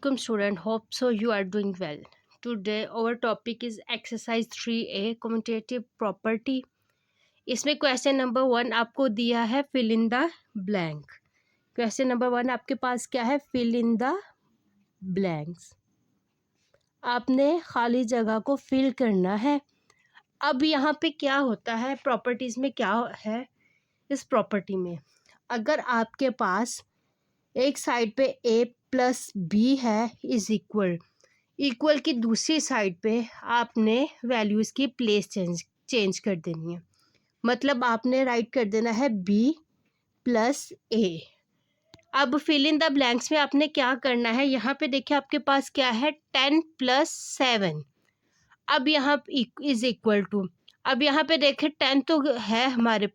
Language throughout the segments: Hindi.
Welcome student, hope so you are doing well. Today our topic is exercise 3A commutative property. इसमें क्वेश्चन नंबर 1 आपको दिया है fill in the blank. Question number 1 आपके पास क्या है? fill in the blanks. आपने खाली जगह को fill करना है. अब यहाँ पे क्या होता है, प्रॉपर्टीज में क्या है? इस प्रॉपर्टी में अगर आपके पास एक साइड पे a प्लस बी है इज इक्वल की दूसरी साइड पे आपने वैल्यूज़ की प्लेस चेंज कर देनी है. मतलब आपने राइट कर देना है b प्लस ए. अब फिल इन द ब्लैंक्स में आपने क्या करना है? यहाँ पे देखिए आपके पास क्या है? 10 प्लस 7. अब यहाँ इज इक्वल टू, अब यहाँ पे देखें 10 तो है हमारे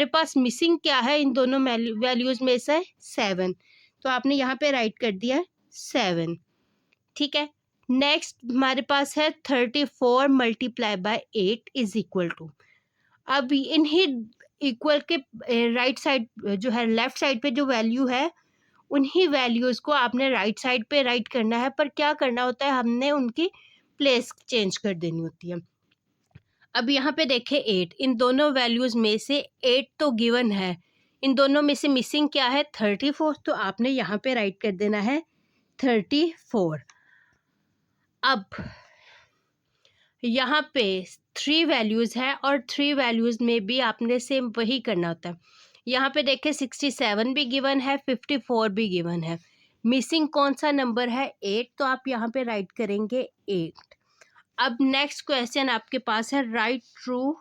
पास मिसिंग क्या है इन दोनों वैल्यूज़ में से? 7. तो आपने यहाँ पे राइट कर दिया 7. ठीक है. नेक्स्ट हमारे पास है 34 multiply by 8 is equal to, अब इन्हीं इक्वल के राइट साइड जो है, लेफ्ट साइड पे जो वैल्यू है उन्हीं वैल्यूज़ को आपने राइट साइड पे राइट करना है. पर क्या करना होता है, हमने उनकी प्लेस चेंज कर देनी होती है. अब यहाँ पे देखें 8, इन दोनों वैल्यूज़ में से 8 तो गिवन है, इन दोनों में से मिसिंग क्या है? 34. तो आपने यहाँ पे राइट कर देना है 34. अब यहाँ पे 3 वैल्यूज़ है और 3 वैल्यूज़ में भी आपने सेम वही करना होता है. यहाँ पे देखें 67 भी गिवन है, 54 भी गिवन है. मिसिंग कौन सा नंबर है? 8. तो आप यहाँ पे राइट करेंगे 8. अब नेक्स्ट क्वेश्चन आपके पास है राइट ट्रू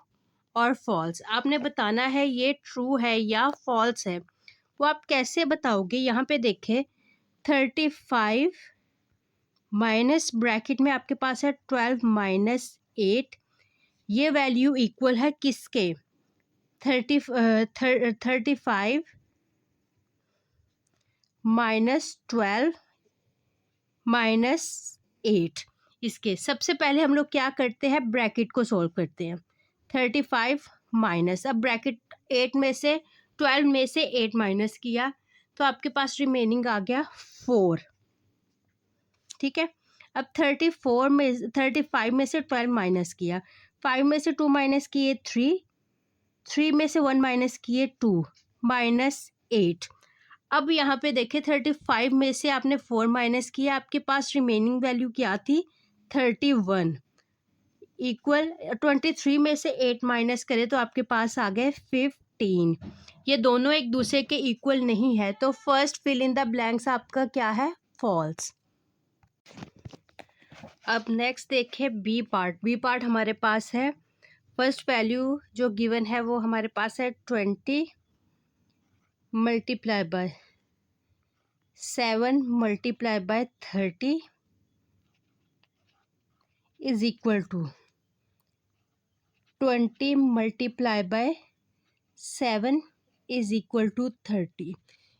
और फॉल्स. आपने बताना है ये ट्रू है या फॉल्स है. वो आप कैसे बताओगे? यहाँ पे देखें 35 माइनस ब्रैकेट में आपके पास है 12 माइनस 8. ये वैल्यू इक्वल है किसके? 35 माइनस 12 माइनस 8. इसके सबसे पहले हम लोग क्या करते हैं? ब्रैकेट को सॉल्व करते हैं. 35 माइनस, अब ब्रैकेट 8 में से 12 में से 8 माइनस किया तो आपके पास रिमेनिंग आ गया 4. ठीक है. अब 35 में से 12 माइनस किया, 5 में से 2 माइनस किए 3 में से 1 माइनस किए 2, माइनस 8. अब यहाँ पे देखें 35 में से आपने 4 माइनस किया, आपके पास रिमेनिंग वैल्यू क्या थी? 31. इक्वल 23 में से 8 माइनस करें तो आपके पास आ गए 15. ये दोनों एक दूसरे के इक्वल नहीं है, तो first fill in the blanks आपका क्या है? फॉल्स. अब नेक्स्ट देखें बी पार्ट हमारे पास है. फर्स्ट वैल्यू जो गिवन है वो हमारे पास है 20 multiply by 7 multiply by 30 is equal to 20 multiply by 7 is equal to 30.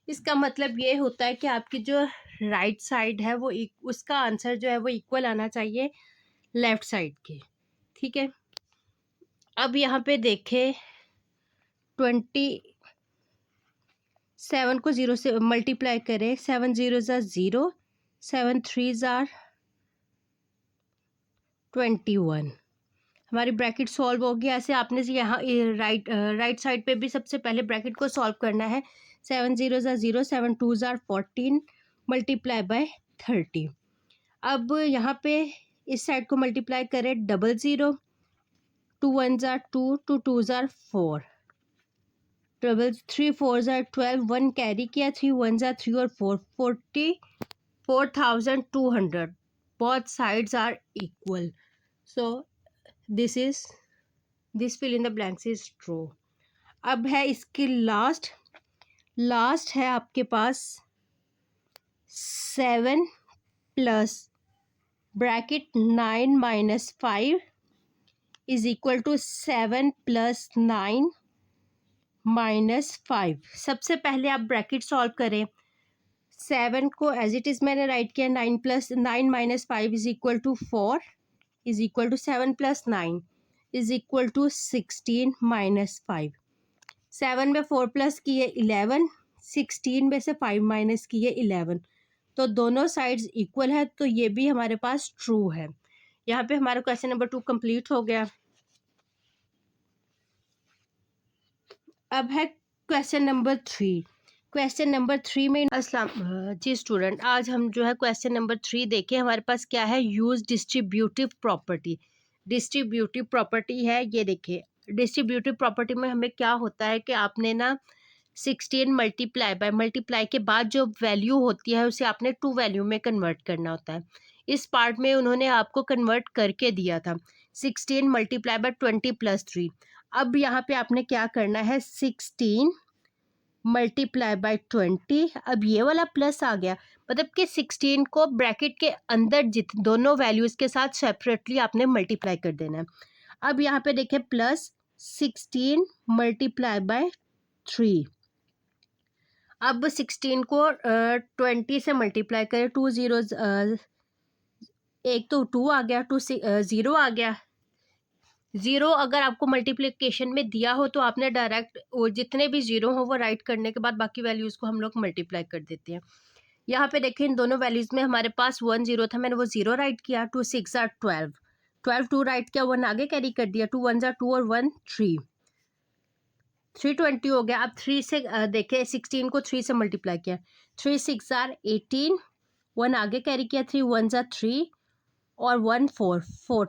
इसका मतलब ये होता है कि आपकी जो राइट साइड है वो उसका आंसर जो है वो इक्वल आना चाहिए लेफ्ट साइड के. ठीक है. अब यहाँ पे देखें 27 को 0 से मल्टीप्लाई करें, 7 0 ज़ा 0, 7 3 ज़ा 21. हमारी ब्रैकेट सॉल्व हो गया. ऐसे आपने यहाँ राइट साइड पे भी सबसे पहले ब्रैकेट को सॉल्व करना है. 7 0 ज़ा 0, 7 2 ज़ा 14 मल्टीप्लाई बाय 30. अब यहाँ पे इस साइड को मल्टीप्लाई करें 00, 2 1 ज़ा 2, 2 2 ज़ा 4, 3 4 ज़ा 12, 1 कैरी किया, 3 1 ज़ा 3 और 4, 44,200. Both sides are equal. So this fill in the blanks is true. अब है इसकी लास्ट है आपके पास 7 plus bracket 9 minus 5 is equal to 7 plus 9 minus 5. सबसे पहले आप ब्रैकेट सॉल्व करें. 7 को एज इट इज़ मैंने राइट किया, 9 minus 5 is equal to 4 is equal to 7 plus 9 is equal to 16 minus 5. 7 में 4 प्लस किए 11, 16 में से 5 माइनस किए 11, तो दोनों साइड्स इक्वल है, तो ये भी हमारे पास ट्रू है। यहाँ पे हमारा क्वेश्चन नंबर 2 कंप्लीट हो गया। अब है क्वेश्चन नंबर 3। क्वेश्चन नंबर 3 में अस्सलाम जी स्टूडेंट, आज हम जो है क्वेश्चन नंबर 3 देखें। हमारे पास क्या है, use distributive property. Distributive property है, ये देखिए। डिस्ट्रीब्यूटिव प्रॉपर्टी में हमें क्या होता है कि आपने ना 16 मल्टीप्लाई के बाद जो वैल्यू होती है उसे आपने टू वैल्यू में कन्वर्ट करना होता है। इस पार्ट में उन्होंने आपको कन्वर्ट करके दिया था 16 मल्टीप्लाई बाय 20 प्लस 3। अब यहाँ पे आपने क्या करना है, 16 मल्टीप्लाई बाय 20। अब ये वाला प्लस आ गया, मतलब कि 16 को ब्रैकेट के अंदर जित दोनों वैल्यूज के साथ सेपरेटली आपने मल्टीप्लाई कर देना है। अब यहाँ पे देखें, प्लस 16 मल्टीप्लाई बाय 3। अब 16 को 20 से मल्टीप्लाई करें, 2 जीरो, एक तो 2 आ गया, 2 0 आ गया। 0 अगर आपको मल्टीप्लिकेशन में दिया हो तो आपने डायरेक्ट वो जितने भी 0 हो वो राइट करने के बाद बाकी वैल्यूज़ को हम लोग मल्टीप्लाई कर देते हैं। यहाँ पे देखें, इन दोनों वैल्यूज़ में हमारे पास 1 0 था, मैंने वो 0 राइट किया। 2 6 आर 12, 12 2 राइट किया, 1 आगे कैरी कर दिया। 2 1 2 और 1 3, 320 हो गया। अब 3 से देखें, 16 को 3 से मल्टीप्लाई किया। 3 6 आर 18, 1 आगे कैरी किया। 3 1 3 और 1 4 4।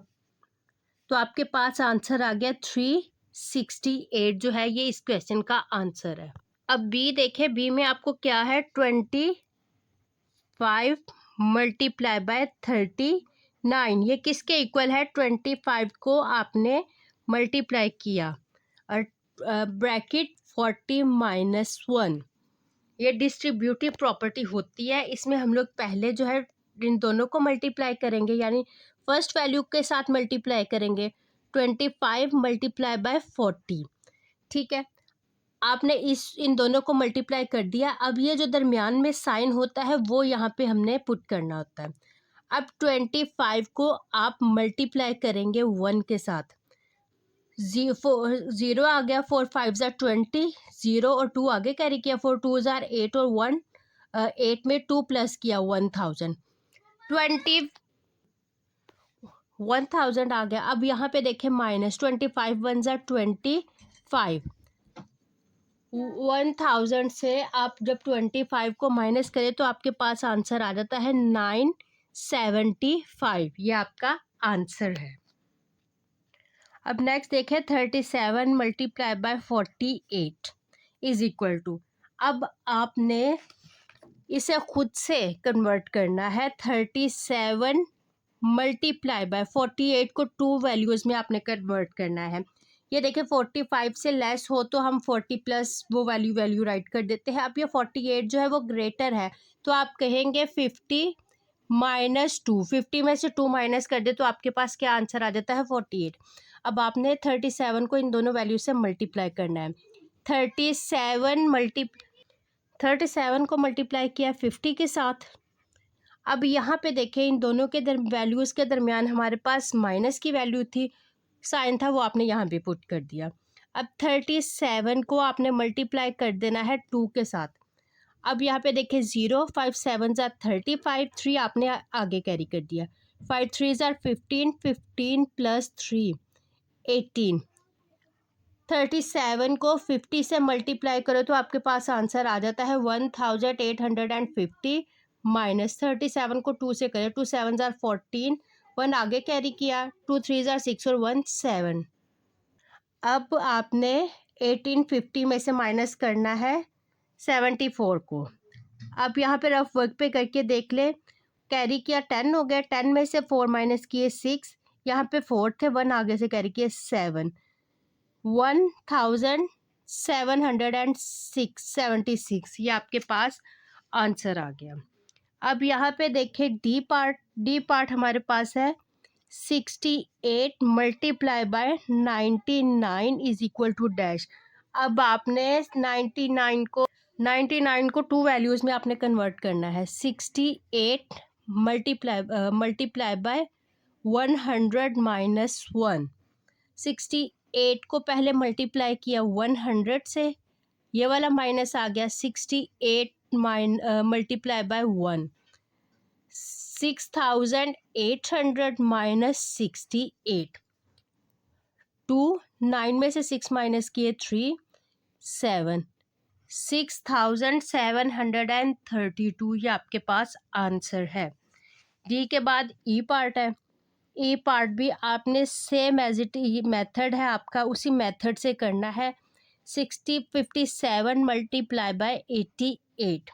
तो आपके पास आंसर आ गया 368, जो है ये इस क्वेश्चन का आंसर है। अब बी देखें, बी में आपको क्या है, 25 मल्टीप्लाई बाय 39। ये किसके इक्वल है, 25 को आपने मल्टीप्लाई किया और ब्रैकेट 40 माइनस 1। ये डिस्ट्रीब्यूटिव प्रॉपर्टी होती है। इसमें हम लोग पहले जो है इन दोनों को मल्टीप्लाई करेंगे, यानी फर्स्ट वैल्यू के साथ मल्टीप्लाई करेंगे। 25 मल्टीप्लाई बाय 40, ठीक है। आपने इन दोनों को मल्टीप्लाई कर दिया। अब ये जो दरमियान में साइन होता है वो यहाँ पे हमने पुट करना होता है। अब 25 को आप मल्टीप्लाई करेंगे 1 के साथ। 0 आ गया, 4 5 ज़ार 20, 0 और 2 आगे कैरी किया। 4 2 ज़ार 8 और 1 8 में 2 प्लस किया 1000, 1000 आ गया। अब यहाँ पे देखें, माइनस 25 1 ज़ार 25। 1000 से आप जब 25 को माइनस करें तो आपके पास आंसर आ जाता है 975। ये आपका आंसर है। अब नेक्स्ट देखें, 37 multiply by 48 is equal to. अब आपने इसे खुद से कन्वर्ट करना है। 37 मल्टीप्लाई बाय 48 को टू वैल्यूज़ में आपने कन्वर्ट करना है। ये देखिए, 45 से लेस हो तो हम 40 प्लस वो वैल्यू राइट कर देते हैं। अब ये 48 जो है वो ग्रेटर है, तो आप कहेंगे 50 माइनस 2। 50 में से 2 माइनस कर दे तो आपके पास क्या आंसर आ जाता है, 48। अब आपने 37 को इन दोनों वैल्यू से मल्टीप्लाई करना है। 37 को मल्टीप्लाई किया 50 के साथ। अब यहाँ पे देखें, इन दोनों के वैल्यूज़ के दरमियान हमारे पास माइनस की वैल्यू थी, साइन था, वो आपने यहाँ पे पुट कर दिया। अब 37 को आपने मल्टीप्लाई कर देना है 2 के साथ। अब यहाँ पे देखें, 0 5 7 ज़ार 35, 3 आपने आगे कैरी कर दिया। 5 3 ज़ार 15, 15 प्लस 3 18। 37 को 50 से मल्टीप्लाई करो तो आपके पास आंसर आ जाता है 1850 माइनस 37 को 2 से करें। 2 7 ज़ार 14, 1 आगे कैरी किया। 2 3 ज़ार 6 और 1 7। अब आपने 1850 में से माइनस करना है 74 को। अब यहाँ पे रफ वर्क पे करके देख ले, कैरी किया 10 हो गया। 10 में से 4 माइनस किए 6, यहाँ पे 4 थे, 1 आगे से कैरी किए 7। 1776 ये आपके पास आंसर आ गया। अब यहाँ पे देखें, डी पार्ट हमारे पास है 68 multiply by 99 is equal to dash. अब आपने 99 को टू वैल्यूज़ में आपने कन्वर्ट करना है। 68 मल्टीप्लाई बाय 100 माइनस 1। 68 को पहले मल्टीप्लाई किया 100 से, ये वाला माइनस आ गया। 68 मल्टीप्लाई बाय 1, 6800 माइनस 68, 2, 9 में से 6 माइनस किए 3, 7, 6732 ये आपके पास आंसर है। डी के बाद ई पार्ट है। ई पार्ट भी आपने सेम एज इट मेथड है आपका, उसी मेथड से करना है। 57 मल्टीप्लाई बाय 88,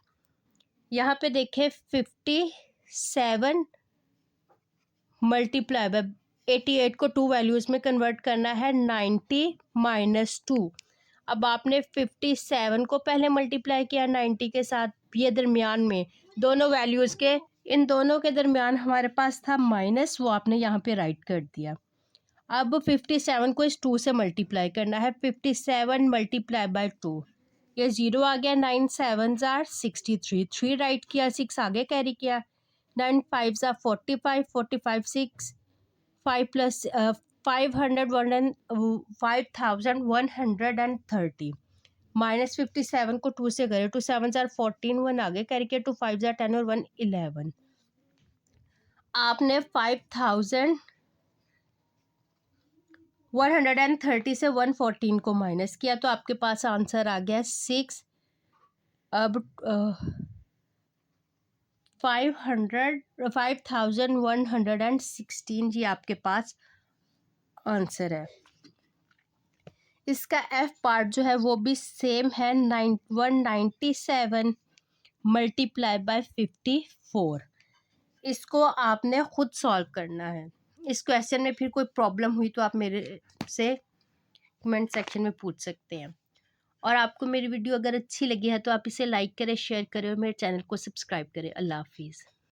यहाँ पे देखें 57 मल्टीप्लाई बाय 88 को 2 वैल्यूज़ में कन्वर्ट करना है। 90 माइनस 2, अब आपने 57 को पहले मल्टीप्लाई किया 90 के साथ, ये दरमियान में दोनों वैल्यूज़ के, इन दोनों के दरमियान हमारे पास था माइनस, वो आपने यहाँ पे राइट कर दिया। अब 57 को इस 2 से मल्टीप्लाई करना है। 57 मल्टीप्लाई बाय 2, ये 0 आ गया। 9 7 ज़ार 63, 3 राइट किया, 6 आगे कैरी किया। 9 5 ज़ार 45, 45 6, 5 प्लस 5130 माइनस 57 को 2 से करें। 2 7 ज़ार 14, 1 आगे कैरी किया। 2 5 ज़ार 10 और 1 11। आपने 5130 से 114 को माइनस किया तो आपके पास आंसर आ गया 6। अब 5116 जी आपके पास आंसर है। इसका एफ पार्ट जो है वो भी सेम है। 197 मल्टीप्लाई बाय 54, इसको आपने खुद सॉल्व करना है। इस क्वेश्चन में फिर कोई प्रॉब्लम हुई तो आप मेरे से कमेंट सेक्शन में पूछ सकते हैं। और आपको मेरी वीडियो अगर अच्छी लगी है तो आप इसे लाइक करें, शेयर करें और मेरे चैनल को सब्सक्राइब करें। अल्लाह हाफिज़।